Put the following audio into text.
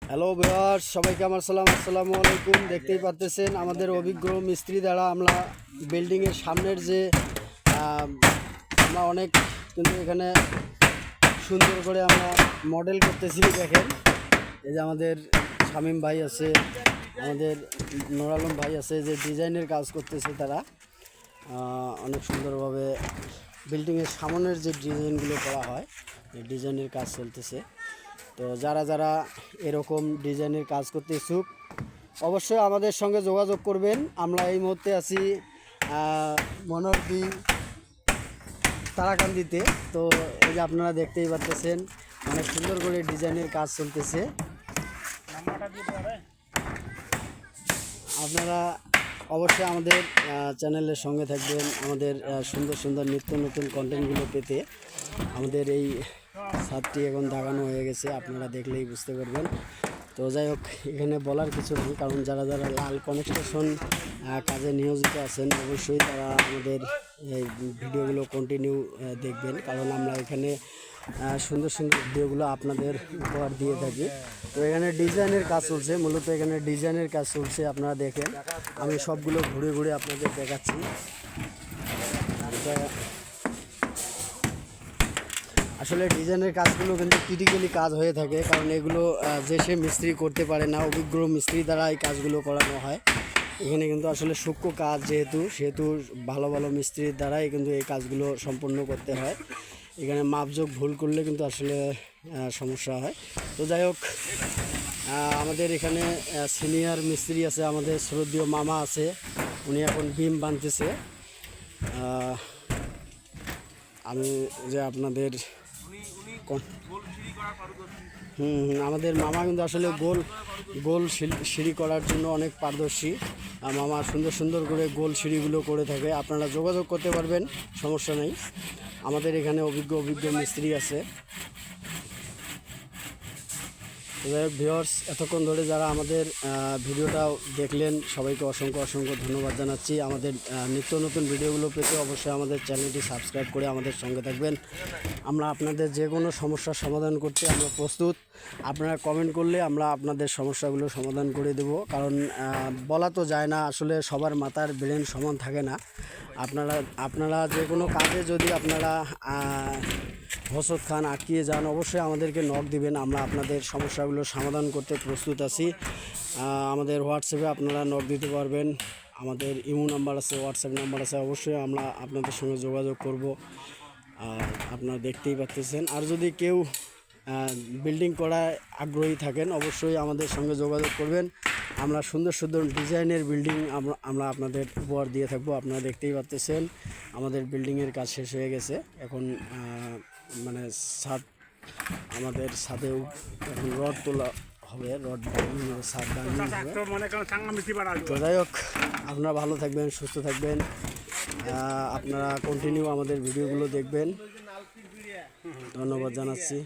Hello viewers, সবাইকে আমার আসসালামু আলাইকুম। দেখতেই পাচ্ছেন আমাদের অভিজ্ঞ মিস্ত্রি দ্বারা আমরা বিল্ডিংয়ের সামনের যে আমরা অনেক কিন্তু এখানে সুন্দর করে আমরা মডেল করতেছি। দেখেন, এই যে আমাদের শামীম ভাই আছে, আমাদের নূর আলম ভাই আছে, যে ডিজাইনের কাজ করতেছে। তারা অনেক সুন্দরভাবে বিল্ডিংয়ের সামনের যে ডিজাইনগুলো করা হয়, এই ডিজাইনের কাজ চলতেছে। তো যারা যারা এরকম ডিজাইনের কাজ করতে ইচ্ছুক অবশ্যই আমাদের সঙ্গে যোগাযোগ করবেন। আমরা এই মুহূর্তে আছি মনোহরদী তারাকান্দিতে। তো এই যে আপনারা দেখতেই পাচ্ছেন অনেক সুন্দর করে ডিজাইনের কাজ চলতেছে। আপনারা অবশ্যই আমাদের চ্যানেলের সঙ্গে থাকবেন, আমাদের সুন্দর সুন্দর নিত্য নতুন কন্টেন্টগুলো পেতে। আমাদের এই ছাদটি এখন দাগানো হয়ে গেছে, আপনারা দেখলেই বুঝতে পারবেন। তো যাই হোক, এখানে বলার কিছু নেই, কারণ যারা যারা লাল কনস্ট্রাকশন কাজে নিয়োজিত আছেন অবশ্যই তারা আমাদের এই ভিডিওগুলো কন্টিনিউ দেখবেন, কারণ আমরা এখানে সুন্দর সুন্দর ভিডিওগুলো আপনাদের উপহার দিয়ে থাকি। তো এখানে ডিজাইনের কাজ চলছে, মূলত এখানে ডিজাইনের কাজ চলছে। আপনারা দেখেন, আমি সবগুলো ঘুরে ঘুরে আপনাদের দেখাচ্ছি। আসলে ডিজাইনের কাজগুলো কিন্তু ক্রিটিক্যালি কাজ হয়ে থাকে, কারণ এগুলো যে সে মিস্ত্রি করতে পারে না, অভিজ্ঞ মিস্ত্রি দ্বারা এই কাজগুলো করানো হয়। এখানে কিন্তু আসলে সূক্ষ্ম কাজ সেহেতু ভালো ভালো মিস্ত্রির দ্বারাই কিন্তু এই কাজগুলো সম্পন্ন করতে হয়। এখানে মাপজোক ভুল করলে কিন্তু আসলে সমস্যা হয়। তো যাই হোক, আমাদের এখানে সিনিয়র মিস্ত্রি আছে, আমাদের শ্রদ্ধেয় মামা আছে, উনি এখন বিম বানতেছে। আমি যে আপনাদের আমাদের মামা কিন্তু আসলে গোল সিঁড়ি করার জন্য অনেক পারদর্শী। মামা সুন্দর সুন্দর করে গোল সিঁড়িগুলো করে থাকে। আপনারা যোগাযোগ করতে পারবেন, সমস্যা নেই। আমাদের এখানে অভিজ্ঞ মিস্ত্রি আছে। যাই হোক ভিউয়ার্স, এতক্ষণ ধরে যারা আমাদের ভিডিওটা দেখলেন সবাইকে অসংখ্য ধন্যবাদ জানাচ্ছি। আমাদের নিত্য নতুন ভিডিওগুলো পেতে অবশ্যই আমাদের চ্যানেলটি সাবস্ক্রাইব করে আমাদের সঙ্গে থাকবেন। আমরা আপনাদের যে কোনো সমস্যার সমাধান করতে আমরা প্রস্তুত। আপনারা কমেন্ট করলে আমরা আপনাদের সমস্যাগুলো সমাধান করে দেব, কারণ বলা তো যায় না, আসলে সবার মাথার ব্রেন সমান থাকে না। আপনারা যে কোনো কাজে যদি আপনারা হোসত খান আটকিয়ে যান, অবশ্যই আমাদেরকে নক দিবেন, আমরা আপনাদের সমস্যাগুলো সমাধান করতে প্রস্তুত আছি। আমাদের হোয়াটসঅ্যাপে আপনারা নক দিতে পারবেন, আমাদের ইমো নাম্বার আছে, হোয়াটসঅ্যাপ নাম্বার আছে, অবশ্যই আমরা আপনাদের সঙ্গে যোগাযোগ করব। আপনারা দেখতেই পাচ্ছেন। আর যদি কেউ বিল্ডিং করায় আগ্রহী থাকেন অবশ্যই আমাদের সঙ্গে যোগাযোগ করবেন। আমরা সুন্দর সুন্দর ডিজাইনের বিল্ডিং আমরা আপনাদের উপহার দিয়ে থাকবো। আপনারা দেখতেই পাচ্ছেন আমাদের বিল্ডিংয়ের কাজ শেষ হয়ে গেছে। এখন মানে আমাদের ছাদে এখন রড তোলা হবে, রড ছাদ বানিয়ে হবে। তো যাই হোক, আপনারা ভালো থাকবেন, সুস্থ থাকবেন। আপনারা কন্টিনিউ আমাদের ভিডিওগুলো দেখবেন। ধন্যবাদ জানাচ্ছি।